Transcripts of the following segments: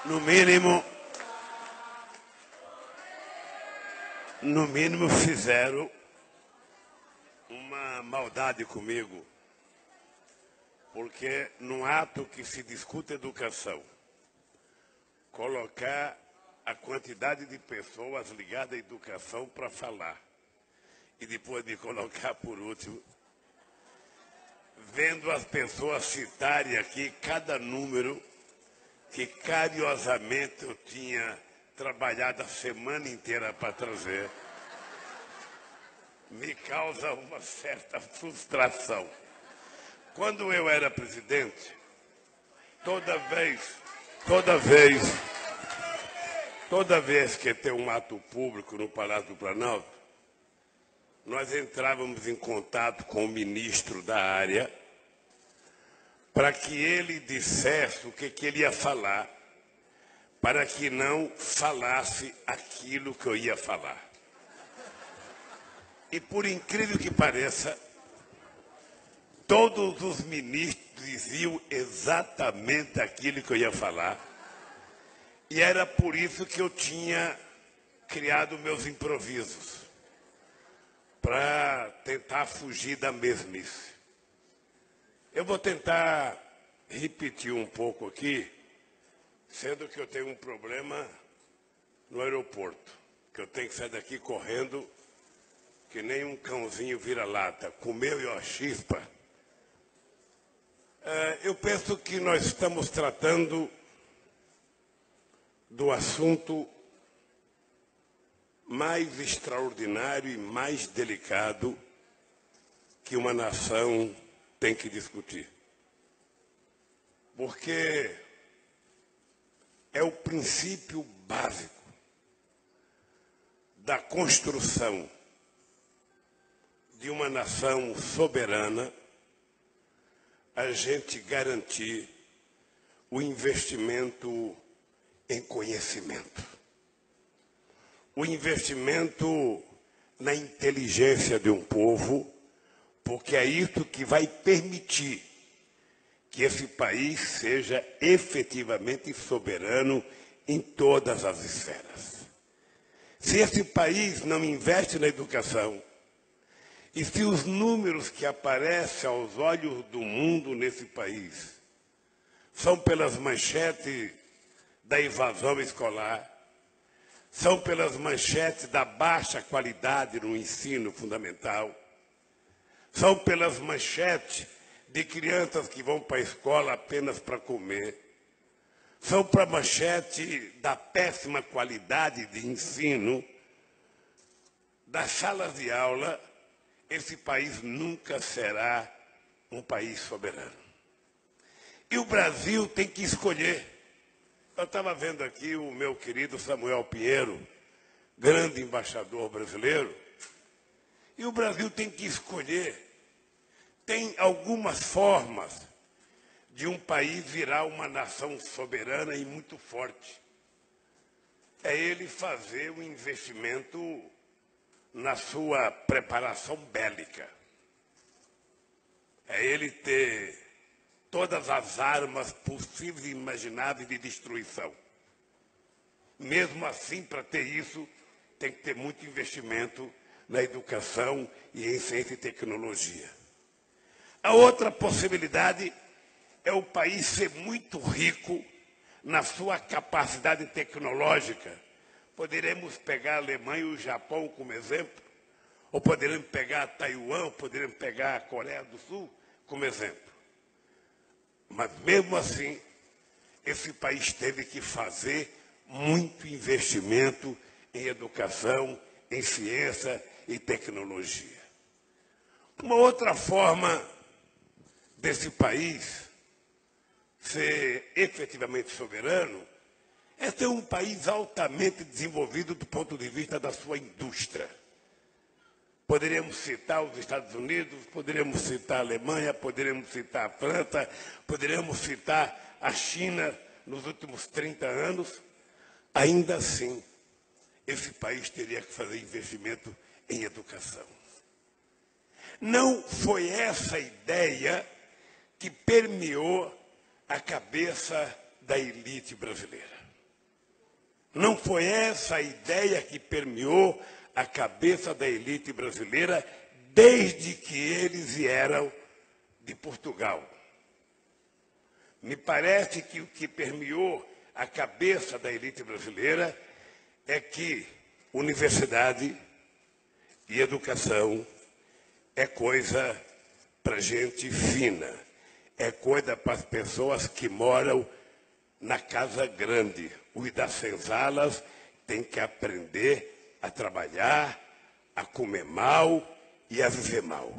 no mínimo fizeram uma maldade comigo, porque num ato que se discute educação, colocar a quantidade de pessoas ligadas à educação para falar, e depois de colocar por último, vendo as pessoas citarem aqui cada número que carinhosamente eu tinha trabalhado a semana inteira para trazer, me causa uma certa frustração. Quando eu era presidente, toda vez que tem um ato público no Palácio do Planalto, nós entrávamos em contato com o ministro da área para que ele dissesse o que ele ia falar, para que não falasse aquilo que eu ia falar. E por incrível que pareça, todos os ministros diziam exatamente aquilo que eu ia falar, e era por isso que eu tinha criado meus improvisos, para tentar fugir da mesmice. Eu vou tentar repetir um pouco aqui, sendo que eu tenho um problema no aeroporto, que eu tenho que sair daqui correndo, que nem um cãozinho vira-lata, comeu a chispa. Eu penso que nós estamos tratando do assunto mais extraordinário e mais delicado que uma nação tem que discutir. Porque é o princípio básico da construção de uma nação soberana a gente garantir o investimento em conhecimento. O investimento na inteligência de um povo, porque é isso que vai permitir que esse país seja efetivamente soberano em todas as esferas. Se esse país não investe na educação, e se os números que aparecem aos olhos do mundo nesse país são pelas manchetes da evasão escolar, são pelas manchetes da baixa qualidade no ensino fundamental, são pelas manchetes de crianças que vão para a escola apenas para comer, são para a manchete da péssima qualidade de ensino, das salas de aula, esse país nunca será um país soberano. E o Brasil tem que escolher. Eu estava vendo aqui o meu querido Samuel Pinheiro, grande embaixador brasileiro, e o Brasil tem que escolher. Tem algumas formas de um país virar uma nação soberana e muito forte. É ele fazer um investimento na sua preparação bélica. É ele ter todas as armas possíveis e imagináveis de destruição. Mesmo assim, para ter isso, tem que ter muito investimento na educação e em ciência e tecnologia. A outra possibilidade é o país ser muito rico na sua capacidade tecnológica. Poderemos pegar a Alemanha e o Japão como exemplo, ou poderemos pegar Taiwan, ou poderemos pegar a Coreia do Sul como exemplo. Mas, mesmo assim, esse país teve que fazer muito investimento em educação, em ciência e tecnologia. Uma outra forma desse país ser efetivamente soberano é ser um país altamente desenvolvido do ponto de vista da sua indústria. Poderíamos citar os Estados Unidos, poderíamos citar a Alemanha, poderíamos citar a França, poderíamos citar a China nos últimos 30 anos. Ainda assim, esse país teria que fazer investimento em educação. Não foi essa ideia que permeou a cabeça da elite brasileira. Não foi essa a ideia que permeou a cabeça da elite brasileira desde que eles vieram de Portugal. Me parece que o que permeou a cabeça da elite brasileira é que universidade e educação é coisa para gente fina, é coisa para as pessoas que moram na casa grande. Os das senzalas têm que aprender a trabalhar, a comer mal e a viver mal.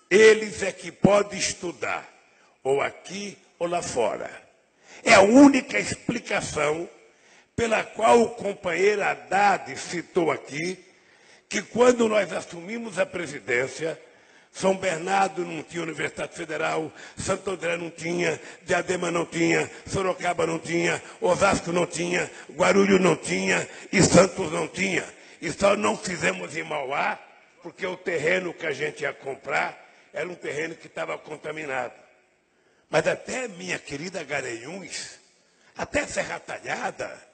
Eles é que podem estudar, ou aqui ou lá fora. É a única explicação pela qual o companheiro Haddad citou aqui que quando nós assumimos a presidência, São Bernardo não tinha Universidade Federal, Santo André não tinha, Diadema não tinha, Sorocaba não tinha, Osasco não tinha, Guarulhos não tinha e Santos não tinha. E só não fizemos em Mauá, porque o terreno que a gente ia comprar era um terreno que estava contaminado. Mas até minha querida Garanhuns, até Serra Talhada,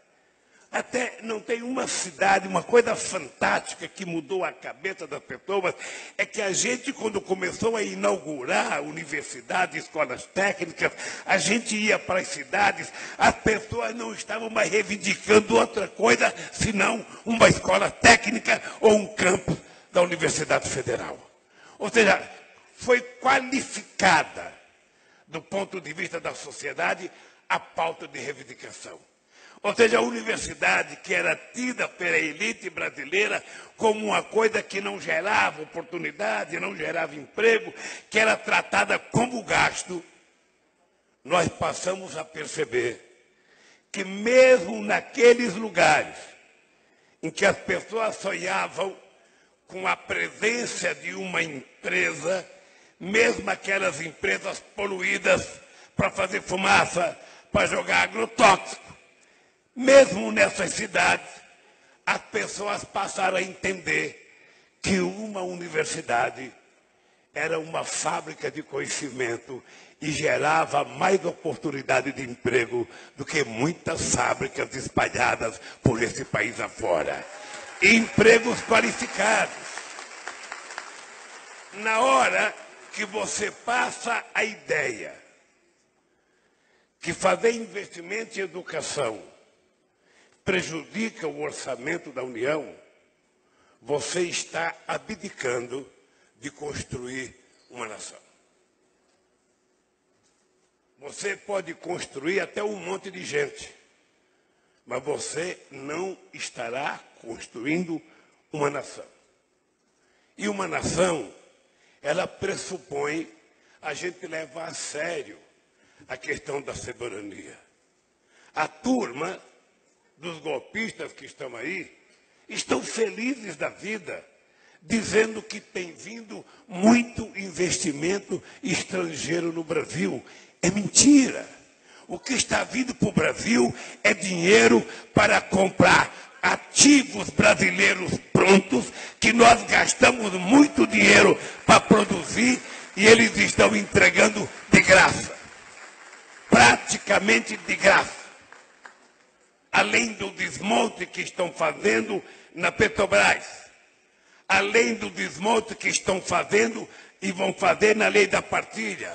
até não tem uma cidade, uma coisa fantástica que mudou a cabeça das pessoas, é que a gente, quando começou a inaugurar universidades, escolas técnicas, a gente ia para as cidades, as pessoas não estavam mais reivindicando outra coisa, senão uma escola técnica ou um campus da Universidade Federal. Ou seja, foi qualificada, do ponto de vista da sociedade, a pauta de reivindicação. Ou seja, a universidade, que era tida pela elite brasileira como uma coisa que não gerava oportunidade, não gerava emprego, que era tratada como gasto, nós passamos a perceber que mesmo naqueles lugares em que as pessoas sonhavam com a presença de uma empresa, mesmo aquelas empresas poluídas para fazer fumaça, para jogar agrotóxico, mesmo nessas cidades, as pessoas passaram a entender que uma universidade era uma fábrica de conhecimento e gerava mais oportunidade de emprego do que muitas fábricas espalhadas por esse país afora. Empregos qualificados. Na hora que você passa a ideia que fazer investimento em educação prejudica o orçamento da União, você está abdicando de construir uma nação. Você pode construir até um monte de gente, mas você não estará construindo uma nação. E uma nação, ela pressupõe a gente levar a sério a questão da soberania. A turma dos golpistas que estão aí estão felizes da vida, dizendo que tem vindo muito investimento estrangeiro no Brasil. É mentira. O que está vindo para o Brasil é dinheiro para comprar ativos brasileiros prontos, que nós gastamos muito dinheiro para produzir e eles estão entregando de graça. Praticamente de graça. Além do desmonte que estão fazendo na Petrobras, além do desmonte que estão fazendo e vão fazer na lei da partilha,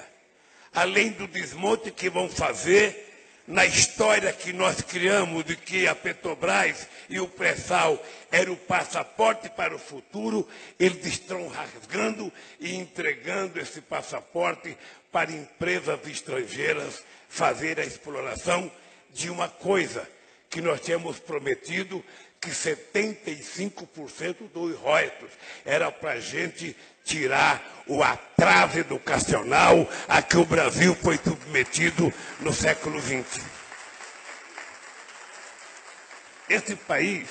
além do desmonte que vão fazer na história que nós criamos de que a Petrobras e o pré-sal era o passaporte para o futuro, eles estão rasgando e entregando esse passaporte para empresas estrangeiras fazer a exploração de uma coisa que nós tínhamos prometido, que 75% dos royalties era para a gente tirar o atraso educacional a que o Brasil foi submetido no século XX. Esse país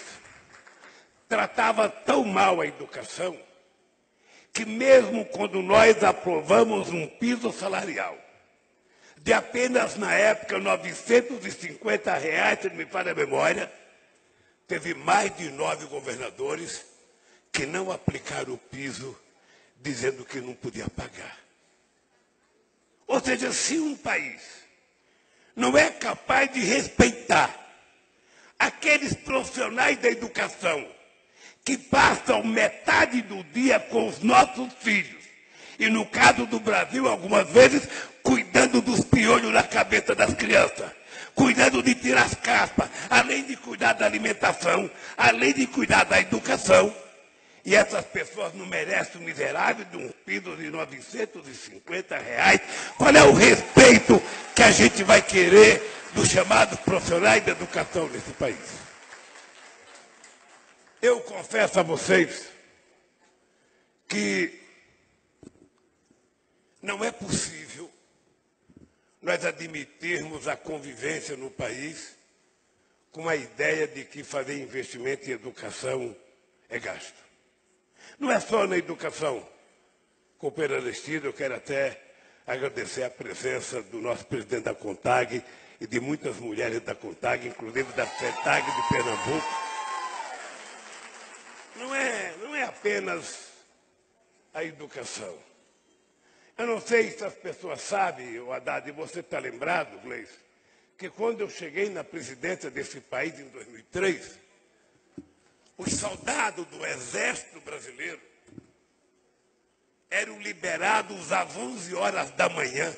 tratava tão mal a educação que mesmo quando nós aprovamos um piso salarial de apenas, na época, R$ 950, se não me falha a memória, teve mais de 9 governadores que não aplicaram o piso, dizendo que não podia pagar. Ou seja, se um país não é capaz de respeitar aqueles profissionais da educação que passam metade do dia com os nossos filhos, e no caso do Brasil, algumas vezes, cuidando dos piolhos na cabeça das crianças, cuidando de tirar as caspas, além de cuidar da alimentação, além de cuidar da educação. E essas pessoas não merecem o miserável de um piso de R$950. Qual é o respeito que a gente vai querer dos chamados profissionais da educação nesse país? Eu confesso a vocês que não é possível nós admitirmos a convivência no país com a ideia de que fazer investimento em educação é gasto. Não é só na educação. Companheiro Aristides, eu quero até agradecer a presença do nosso presidente da CONTAG e de muitas mulheres da CONTAG, inclusive da FETAG de Pernambuco. Não é apenas a educação. Eu não sei se as pessoas sabem, o Haddad, e você está lembrado, Gleice, que quando eu cheguei na presidência desse país em 2003, os soldados do Exército Brasileiro eram liberados às 11 horas da manhã,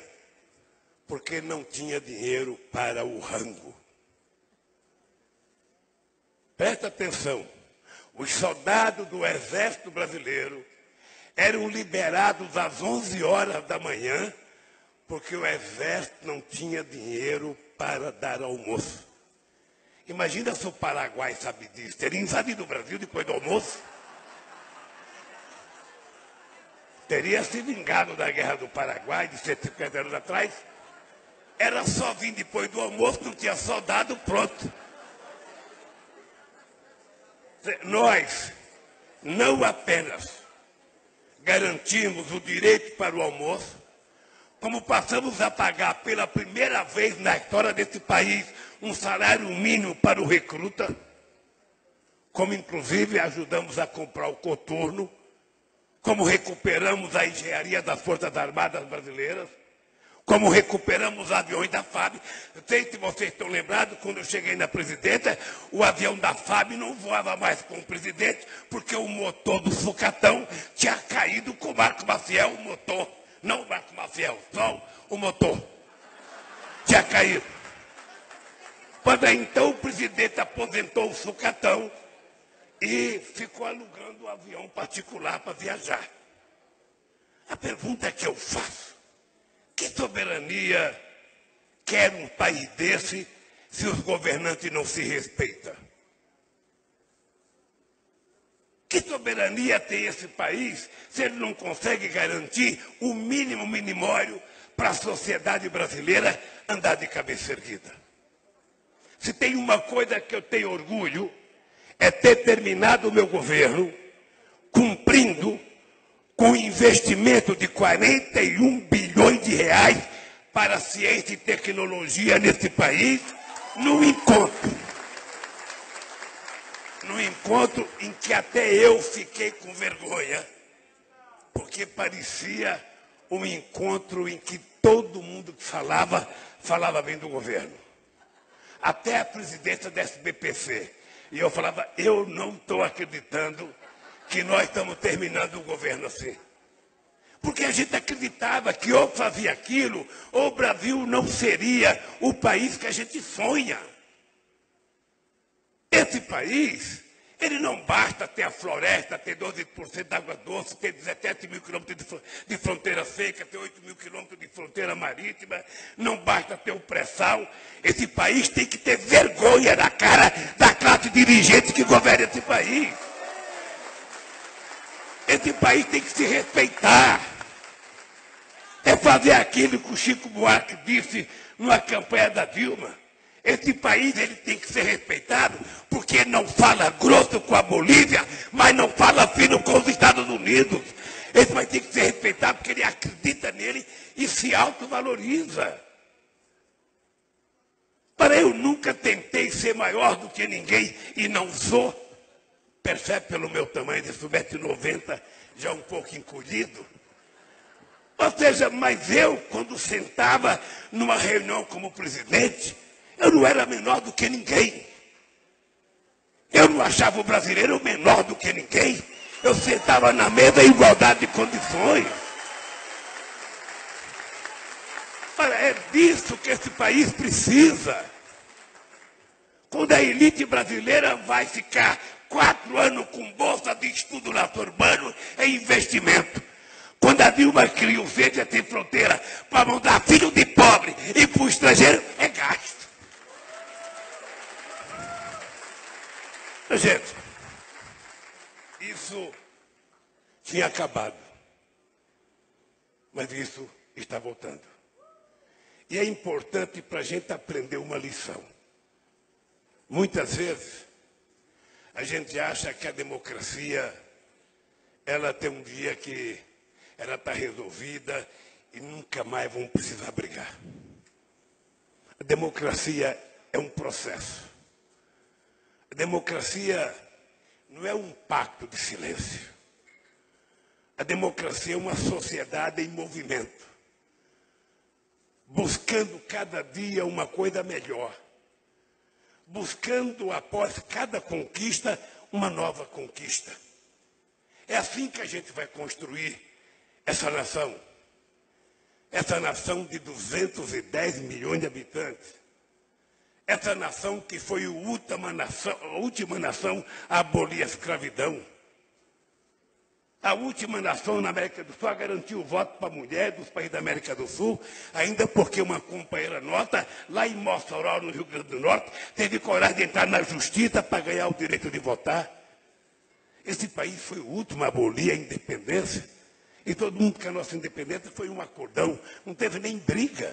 porque não tinha dinheiro para o rango. Presta atenção, os soldados do Exército Brasileiro eram liberados às 11 horas da manhã, porque o Exército não tinha dinheiro para dar almoço. Imagina se o Paraguai sabe disso. Teria invadido o Brasil depois do almoço? Teria se vingado da Guerra do Paraguai, de 150 anos atrás. Era só vir depois do almoço, não tinha soldado, pronto. Nós não apenas garantimos o direito para o almoço, como passamos a pagar pela primeira vez na história desse país um salário mínimo para o recruta, como inclusive ajudamos a comprar o coturno, como recuperamos a engenharia das Forças Armadas Brasileiras, como recuperamos os aviões da FAB. Não sei se vocês estão lembrados, quando eu cheguei na presidência, o avião da FAB não voava mais com o presidente, porque o motor do sucatão tinha caído com o Marco Maciel, o motor. Não o Marco Maciel, só o motor. Tinha caído. Quando então o presidente aposentou o sucatão e ficou alugando um avião particular para viajar. A pergunta que eu faço: que soberania quer um país desse se os governantes não se respeitam? Que soberania tem esse país se ele não consegue garantir o mínimo minimório para a sociedade brasileira andar de cabeça erguida? Se tem uma coisa que eu tenho orgulho, é ter terminado o meu governo cumprindo com o investimento de 41 bilhões de reais para ciência e tecnologia nesse país, num encontro em que até eu fiquei com vergonha, porque parecia um encontro em que todo mundo que falava bem do governo. Até a presidência da SBPC. E eu falava, eu não estou acreditando que nós estamos terminando o governo assim. Porque a gente acreditava que ou fazia aquilo, ou o Brasil não seria o país que a gente sonha. Esse país, ele não basta ter a floresta, ter 12% de água doce, ter 17 mil quilômetros de fronteira seca, ter 8 mil quilômetros de fronteira marítima, não basta ter o pré-sal. Esse país tem que ter vergonha na cara da classe dirigente que governa esse país. Esse país tem que se respeitar. É fazer aquilo que o Chico Buarque disse numa campanha da Dilma. Esse país ele tem que ser respeitado porque não fala grosso com a Bolívia, mas não fala fino com os Estados Unidos. Esse país tem que ser respeitado porque ele acredita nele e se autovaloriza. Para eu nunca tentei ser maior do que ninguém e não sou. Percebe pelo meu tamanho de 1,90 m, já um pouco encolhido. Ou seja, mas eu, quando sentava numa reunião como presidente, eu não era menor do que ninguém. Eu não achava o brasileiro menor do que ninguém. Eu sentava na mesa em igualdade de condições. Olha, é disso que esse país precisa. Quando a elite brasileira vai ficar 4 anos com bolsa de estudo urbano, é investimento. Quando a Dilma cria o Verde Sem Fronteira para mandar filho de pobre e para o estrangeiro, é gasto. Gente, isso tinha acabado. Mas isso está voltando. E é importante para a gente aprender uma lição. Muitas vezes, a gente acha que a democracia, ela tem um dia que ela está resolvida e nunca mais vão precisar brigar. A democracia é um processo. A democracia não é um pacto de silêncio. A democracia é uma sociedade em movimento, buscando cada dia uma coisa melhor, buscando após cada conquista uma nova conquista. É assim que a gente vai construir essa nação de 210 milhões de habitantes. Essa nação que foi a última nação a abolir a escravidão. A última nação na América do Sul a garantir o voto para a mulher dos países da América do Sul, ainda porque uma companheira nossa, lá em Mossoró, no Rio Grande do Norte, teve coragem de entrar na justiça para ganhar o direito de votar. Esse país foi o último a abolir a independência. E todo mundo que a nossa independência foi um acordão, não teve nem briga.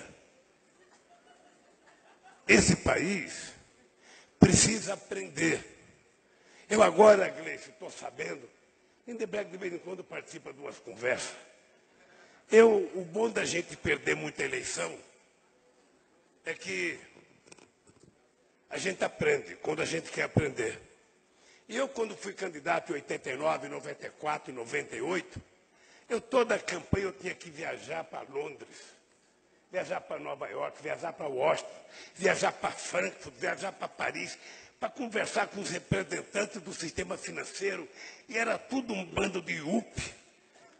Esse país precisa aprender. Eu agora, Gleice, estou sabendo, Lindeberg de vez em quando participa de umas conversas. O bom da gente perder muita eleição é que a gente aprende quando a gente quer aprender. E eu, quando fui candidato em 89, 94 e 98, toda a campanha eu tinha que viajar para Londres, viajar para Nova York, viajar para Washington, viajar para Frankfurt, viajar para Paris, para conversar com os representantes do sistema financeiro. E era tudo um bando de UP,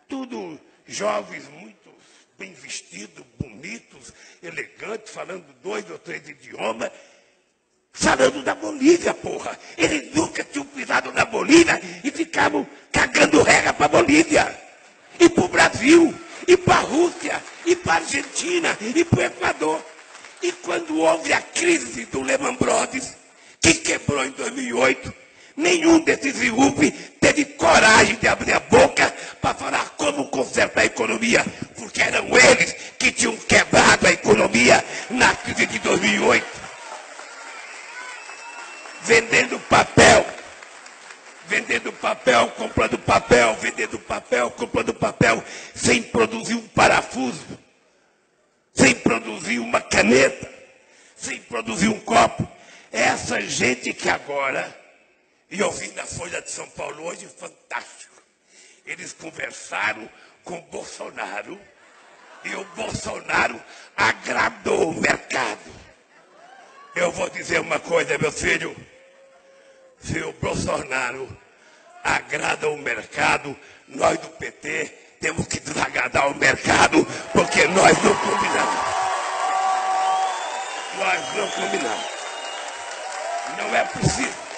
tudo jovens muito bem vestidos, bonitos, elegantes, falando 2 ou 3 idiomas, falando da Bolívia, porra. Eles nunca tinham pisado na Bolívia e ficavam cagando regra para a Bolívia, e para o Brasil, e para a Rússia, e para a Argentina, e para o Equador. E quando houve a crise do Lehman Brothers, que quebrou em 2008, nenhum desses IUP teve coragem de abrir a boca para falar como consertar a economia, porque eram eles que tinham quebrado a economia na crise de 2008. Vendendo papel, comprando papel, vendendo papel, comprando papel, sem produzir um parafuso, sem produzir uma caneta, sem produzir um copo. Essa gente que agora, e eu vi na Folha de São Paulo hoje, fantástico, eles conversaram com o Bolsonaro, e o Bolsonaro agradou o mercado. Eu vou dizer uma coisa, meu filho, se o Bolsonaro agrada o mercado, nós do PT temos que desagradar o mercado, porque nós não combinamos. Nós não combinamos. Não é possível.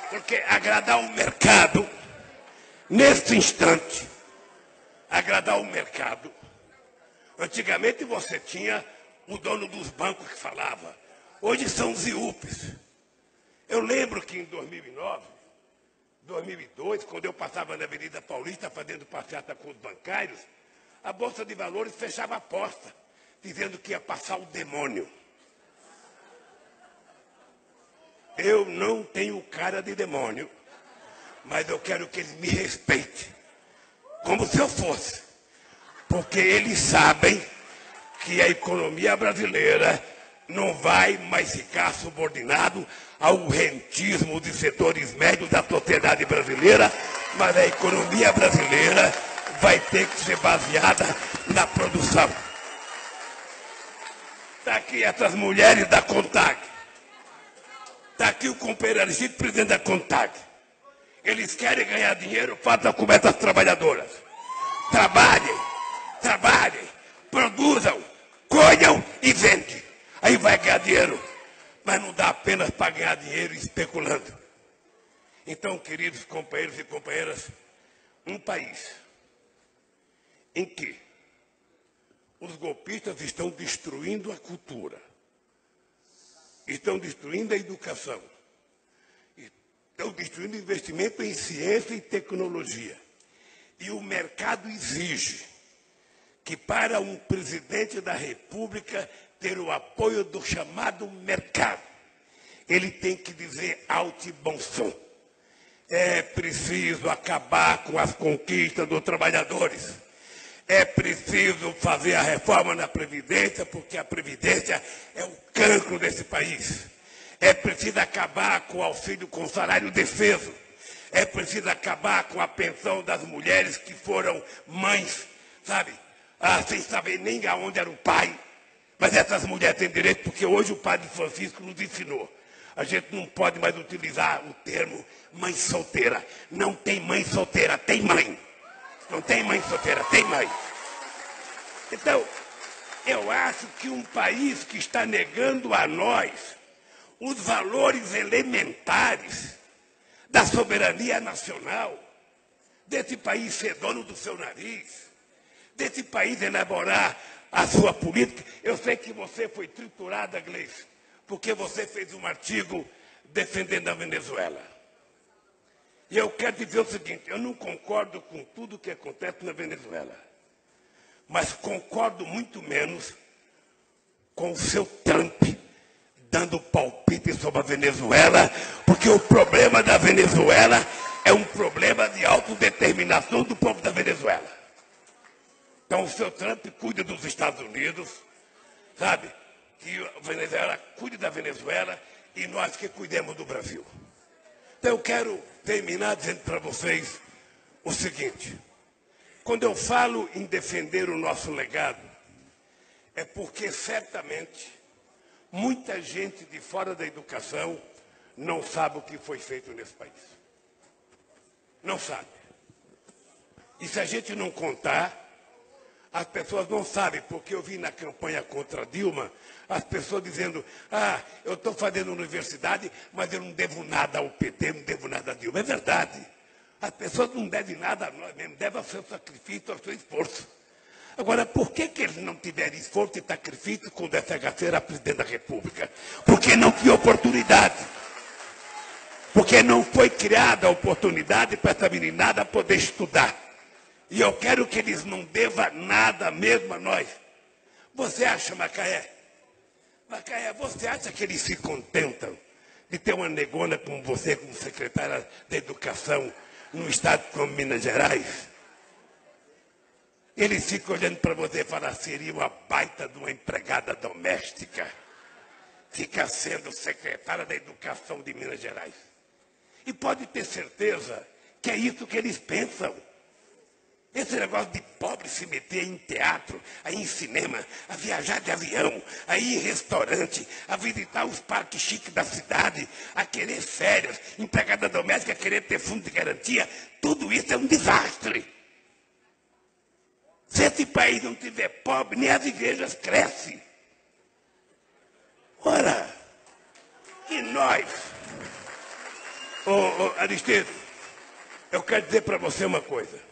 Porque agradar o mercado, neste instante, agradar o mercado. Antigamente você tinha o dono dos bancos que falava. Hoje são os IUPs. Eu lembro que em 2009, 2002, quando eu passava na Avenida Paulista fazendo passeata com os bancários, a Bolsa de Valores fechava a porta, dizendo que ia passar o demônio. Eu não tenho cara de demônio, mas eu quero que eles me respeitem, como se eu fosse. Porque eles sabem que a economia brasileira não vai mais ficar subordinado ao rentismo de setores médios da sociedade brasileira, mas a economia brasileira vai ter que ser baseada na produção. Está aqui essas mulheres da CONTAG. Está aqui o companheiro Aristide, presidente da CONTAG. Eles querem ganhar dinheiro, façam como essas trabalhadoras. Trabalhem, produzam, colham e vendem. Aí vai ganhar dinheiro. Mas não dá apenas para ganhar dinheiro especulando. Então, queridos companheiros e companheiras, um país em que os golpistas estão destruindo a cultura, estão destruindo a educação, estão destruindo o investimento em ciência e tecnologia. E o mercado exige que, para um presidente da República ter o apoio do chamado mercado, ele tem que dizer alto e bom som: é preciso acabar com as conquistas dos trabalhadores. É preciso fazer a reforma na Previdência, porque a Previdência é o cancro desse país. É preciso acabar com o auxílio com salário defeso. É preciso acabar com a pensão das mulheres que foram mães, sabe? Sem saber nem aonde era o pai. Mas essas mulheres têm direito, porque hoje o padre Francisco nos ensinou. A gente não pode mais utilizar o termo mãe solteira. Não tem mãe solteira, tem mãe. Não tem mãe solteira, tem mãe. Então, eu acho que um país que está negando a nós os valores elementares da soberania nacional, desse país ser dono do seu nariz, desse país elaborar a sua política. Eu sei que você foi triturada, Gleice, porque você fez um artigo defendendo a Venezuela. E eu quero dizer o seguinte: eu não concordo com tudo que acontece na Venezuela, mas concordo muito menos com o seu Trump dando palpite sobre a Venezuela, porque o problema da Venezuela é um problema de autodeterminação do povo da Venezuela. Então o seu Trump cuida dos Estados Unidos, sabe? Que a Venezuela cuide da Venezuela e nós que cuidemos do Brasil. Então eu quero terminar dizendo para vocês o seguinte: quando eu falo em defender o nosso legado, é porque certamente muita gente de fora da educação não sabe o que foi feito nesse país. Não sabe. E se a gente não contar, as pessoas não sabem, porque eu vi na campanha contra Dilma as pessoas dizendo: eu estou fazendo universidade, mas eu não devo nada ao PT, não devo nada a Dilma. É verdade. As pessoas não devem nada a nós mesmos, devem ao seu sacrifício, ao seu esforço. Agora, por que eles não tiveram esforço e sacrifício quando o FHC era presidente da República? Porque não tinha oportunidade. Porque não foi criada a oportunidade para essa meninada poder estudar. E eu quero que eles não devam nada mesmo a nós. Você acha, Macaé, você acha que eles se contentam de ter uma negona como você, como secretária da Educação, num estado como Minas Gerais? Eles ficam olhando para você e falam: seria uma baita de uma empregada doméstica ficar sendo secretária da Educação de Minas Gerais. E pode ter certeza que é isso que eles pensam. Esse negócio de pobre se meter em teatro, a ir em cinema, a viajar de avião, a ir em restaurante, a visitar os parques chiques da cidade, a querer férias, empregada doméstica, a querer ter fundo de garantia, tudo isso é um desastre. Se esse país não tiver pobre, nem as igrejas crescem. Ora, e nós? Aristide, eu quero dizer para você uma coisa.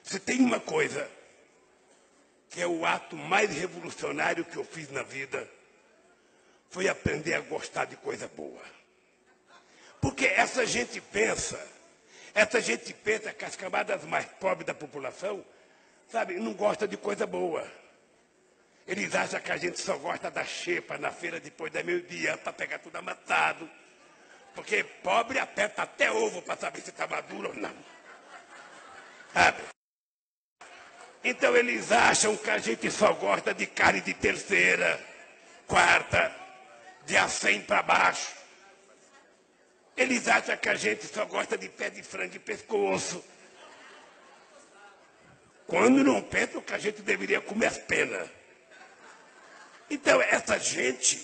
Se tem uma coisa que é o ato mais revolucionário que eu fiz na vida, foi aprender a gostar de coisa boa. Porque essa gente pensa que as camadas mais pobres da população, sabe, não gosta de coisa boa. Eles acham que a gente só gosta da xepa na feira depois da meio-dia para pegar tudo amassado. Porque pobre aperta até ovo para saber se está maduro ou não. Sabe? Então eles acham que a gente só gosta de carne de terceira, quarta, de A100 para baixo. Eles acham que a gente só gosta de pé de frango e pescoço. quando não pensam que a gente deveria comer as penas. Então, essa gente,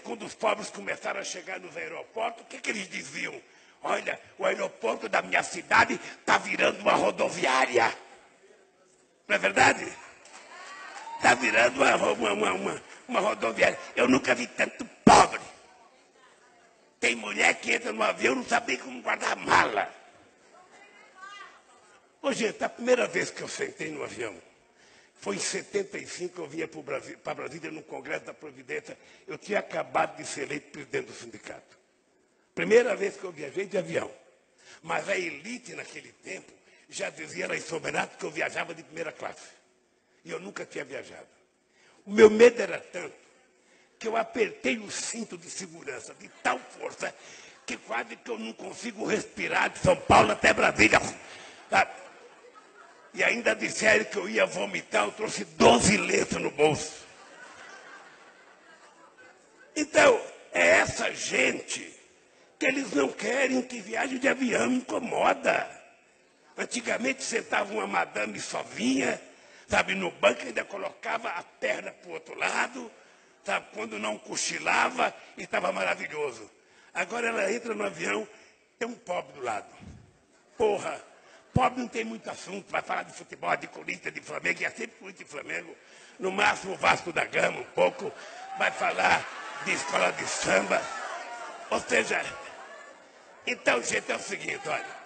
quando os pobres começaram a chegar nos aeroportos, o que eles diziam? Olha, o aeroporto da minha cidade está virando uma rodoviária. Não é verdade? Está virando uma rodoviária. Eu nunca vi tanto pobre. Tem mulher que entra no avião e não sabe nem como guardar a mala. Ô, gente, a primeira vez que eu sentei no avião foi em 75, eu vinha para Brasília no Congresso da Providência. Eu tinha acabado de ser eleito presidente do sindicato. Primeira vez que eu viajei de avião. Mas a elite naquele tempo já dizia lá em São Bernardo que eu viajava de primeira classe. E eu nunca tinha viajado. O meu medo era tanto que eu apertei o cinto de segurança de tal força que quase que eu não consigo respirar de São Paulo até Brasília. E ainda disseram que eu ia vomitar, eu trouxe 12 letras no bolso. Então, é essa gente que eles não querem que viagem de avião, incomoda. Antigamente sentava uma madame sozinha, sabe, no banco, ainda colocava a perna para o outro lado, sabe, quando não cochilava, e estava maravilhoso. Agora ela entra no avião, tem um pobre do lado. Porra, pobre não tem muito assunto, vai falar de futebol, de Corinthians, de Flamengo, e é sempre Corinthians e Flamengo, no máximo Vasco da Gama um pouco, vai falar de escola de samba. Ou seja, então, gente, é o seguinte, olha,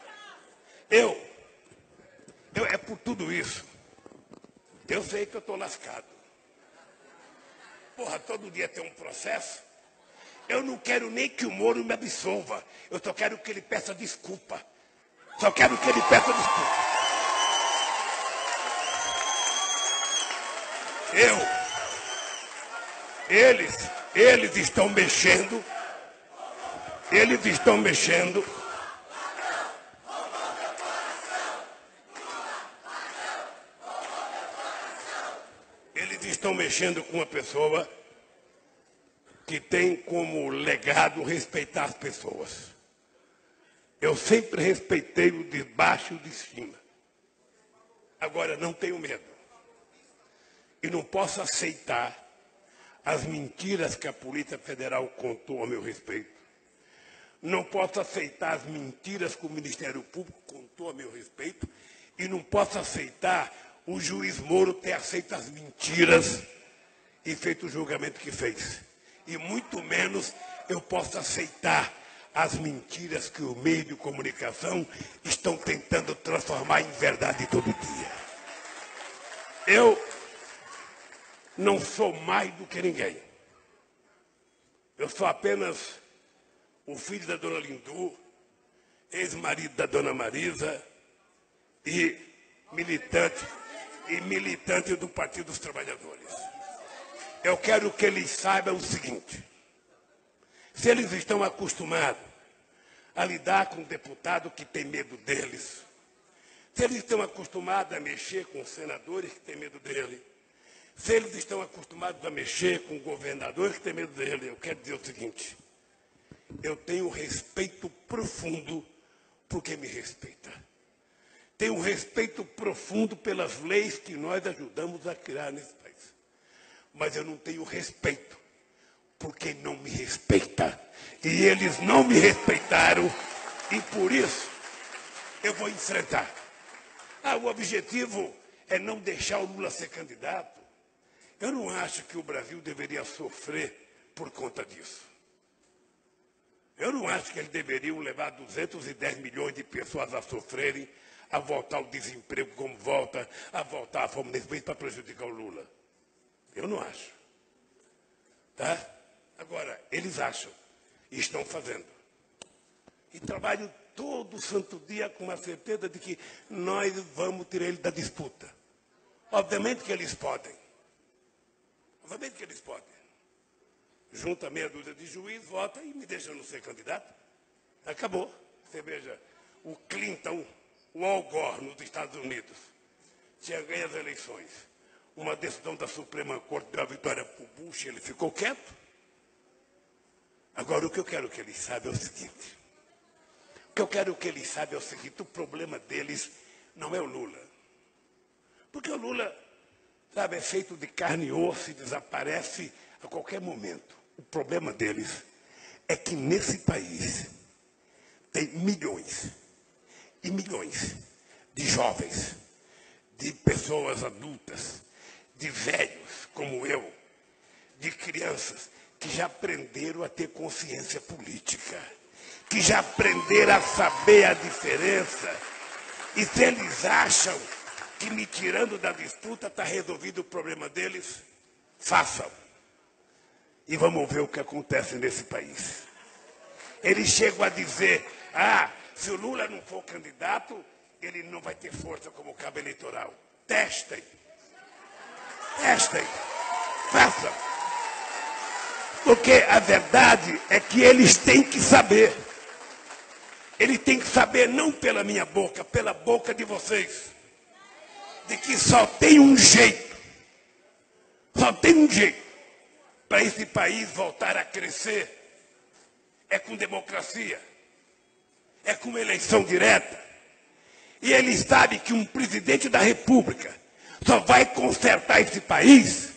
é por tudo isso, eu sei que eu estou lascado. Porra, todo dia tem um processo. Eu não quero nem que o Moro me absolva. Eu só quero que ele peça desculpa. Só quero que ele peça desculpa. Eles estão mexendo. Eles estão mexendo. Eles estão mexendo com uma pessoa que tem como legado respeitar as pessoas. Eu sempre respeitei o de baixo e o de cima. Agora, não tenho medo. E não posso aceitar as mentiras que a Polícia Federal contou a meu respeito. Não posso aceitar as mentiras que o Ministério Público contou a meu respeito. E não posso aceitar o juiz Moro ter aceito as mentiras e feito o julgamento que fez. E muito menos eu posso aceitar as mentiras que o meio de comunicação estão tentando transformar em verdade todo dia. Eu não sou mais do que ninguém. Eu sou apenas o filho da dona Lindu, ex-marido da dona Marisa e militante do Partido dos Trabalhadores. Eu quero que eles saibam o seguinte: se eles estão acostumados a lidar com um deputado que tem medo deles, se eles estão acostumados a mexer com senadores que têm medo dele, se eles estão acostumados a mexer com governadores que têm medo dele, eu quero dizer o seguinte: eu tenho respeito profundo por quem me respeita. Tenho respeito profundo pelas leis que nós ajudamos a criar nesse país. Mas eu não tenho respeito por quem não me respeita. E eles não me respeitaram, e por isso eu vou enfrentar. O objetivo é não deixar o Lula ser candidato. Eu não acho que o Brasil deveria sofrer por conta disso. Eu não acho que eles deveriam levar 210 milhões de pessoas a sofrerem, a voltar ao desemprego como volta, a voltar à fome nesse país para prejudicar o Lula. Eu não acho. Tá? Agora, eles acham e estão fazendo. E trabalham todo santo dia com a certeza de que nós vamos tirar ele da disputa. Obviamente que eles podem. Obviamente que eles podem. Junta meia dúzia de juízes, vota e me deixa não ser candidato. Acabou. Você veja, o Clinton, o Al Gore nos Estados Unidos, tinha ganho as eleições. Uma decisão da Suprema Corte deu a vitória para o Bush, ele ficou quieto. Agora, o que eu quero que eles saibam é o seguinte. O que eu quero que eles saibam é o seguinte: o problema deles não é o Lula. Porque o Lula, sabe, é feito de carne e osso e desaparece a qualquer momento. O problema deles é que nesse país tem milhões e milhões de jovens, de pessoas adultas, de velhos como eu, de crianças que já aprenderam a ter consciência política, que já aprenderam a saber a diferença. E se eles acham que me tirando da disputa está resolvido o problema deles, façam. E vamos ver o que acontece nesse país. Eles chegam a dizer, se o Lula não for candidato, ele não vai ter força como cabo eleitoral. Testem. Testem. Façam. Porque a verdade é que eles têm que saber. Eles têm que saber, não pela minha boca, pela boca de vocês, de que só tem um jeito para esse país voltar a crescer, é com democracia, é com eleição direta. E ele sabe que um presidente da República só vai consertar esse país,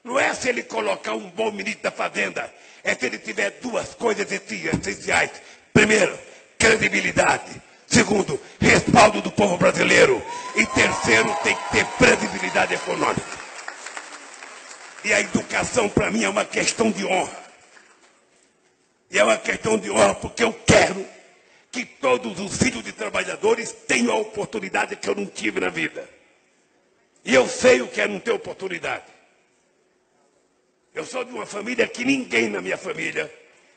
não é se ele colocar um bom ministro da Fazenda, é se ele tiver duas coisas essenciais. Primeiro, credibilidade. Segundo, respaldo do povo brasileiro. E terceiro, tem que ter credibilidade econômica. E a educação, para mim, é uma questão de honra. E é uma questão de honra porque eu quero que todos os filhos de trabalhadores tenham a oportunidade que eu não tive na vida. E eu sei o que é não ter oportunidade. Eu sou de uma família que ninguém na minha família,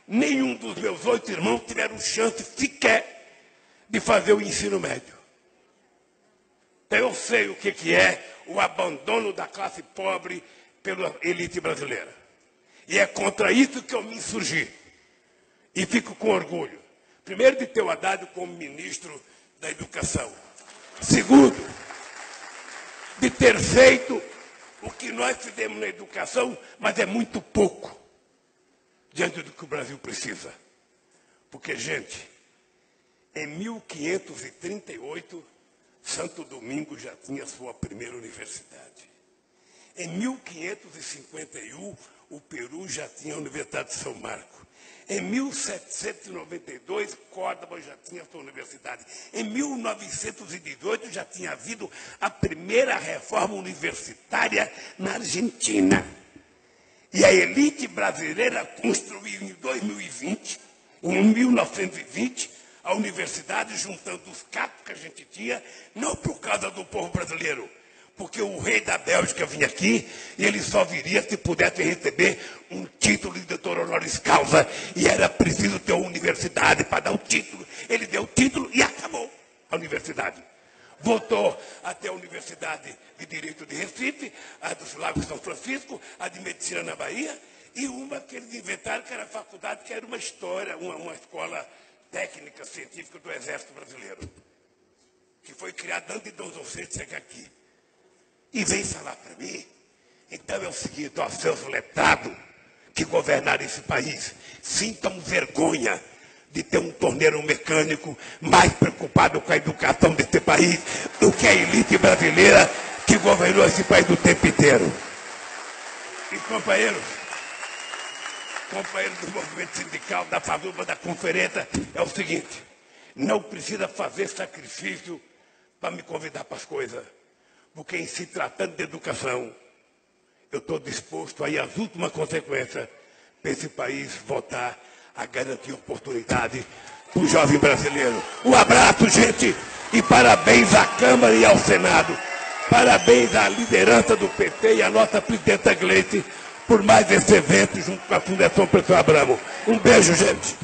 nenhum dos meus 8 irmãos tiveram chance sequer de fazer o ensino médio. Então eu sei o que é o abandono da classe pobre pela elite brasileira. E é contra isso que eu me insurgi. E fico com orgulho. Primeiro, de ter o Haddad como ministro da Educação. Segundo, de ter feito o que nós fizemos na educação, mas é muito pouco diante do que o Brasil precisa. Porque, gente, em 1538, Santo Domingo já tinha sua primeira universidade. Em 1551, o Peru já tinha a Universidade de São Marco. Em 1792, Córdoba já tinha sua universidade. Em 1918, já tinha havido a primeira reforma universitária na Argentina. E a elite brasileira construiu em 2020, em 1920, a universidade, juntando os capos que a gente tinha, não por causa do povo brasileiro, porque o rei da Bélgica vinha aqui e ele só viria se pudesse receber um título de doutor honoris causa, e era preciso ter uma universidade para dar o título. Ele deu o título e acabou a universidade. Voltou até a Universidade de Direito de Recife, a dos Lagos São Francisco, a de Medicina na Bahia, e uma que eles inventaram, que era a faculdade, que era uma história, uma escola técnica científica do Exército Brasileiro, que foi criada antes de Dom José chegar aqui. E vem falar para mim, então é o seguinte, ó, seus letrados que governaram esse país, sintam vergonha de ter um torneiro mecânico mais preocupado com a educação desse país do que a elite brasileira que governou esse país o tempo inteiro. E companheiros do movimento sindical, da FAVUBA, da conferência, é o seguinte, não precisa fazer sacrifício para me convidar para as coisas, porque em se tratando de educação, eu estou disposto a ir às últimas consequências para esse país voltar a garantir oportunidade para o jovem brasileiro. Um abraço, gente, e parabéns à Câmara e ao Senado. Parabéns à liderança do PT e à nossa presidenta Gleisi por mais esse evento junto com a Fundação Professor Abramo. Um beijo, gente.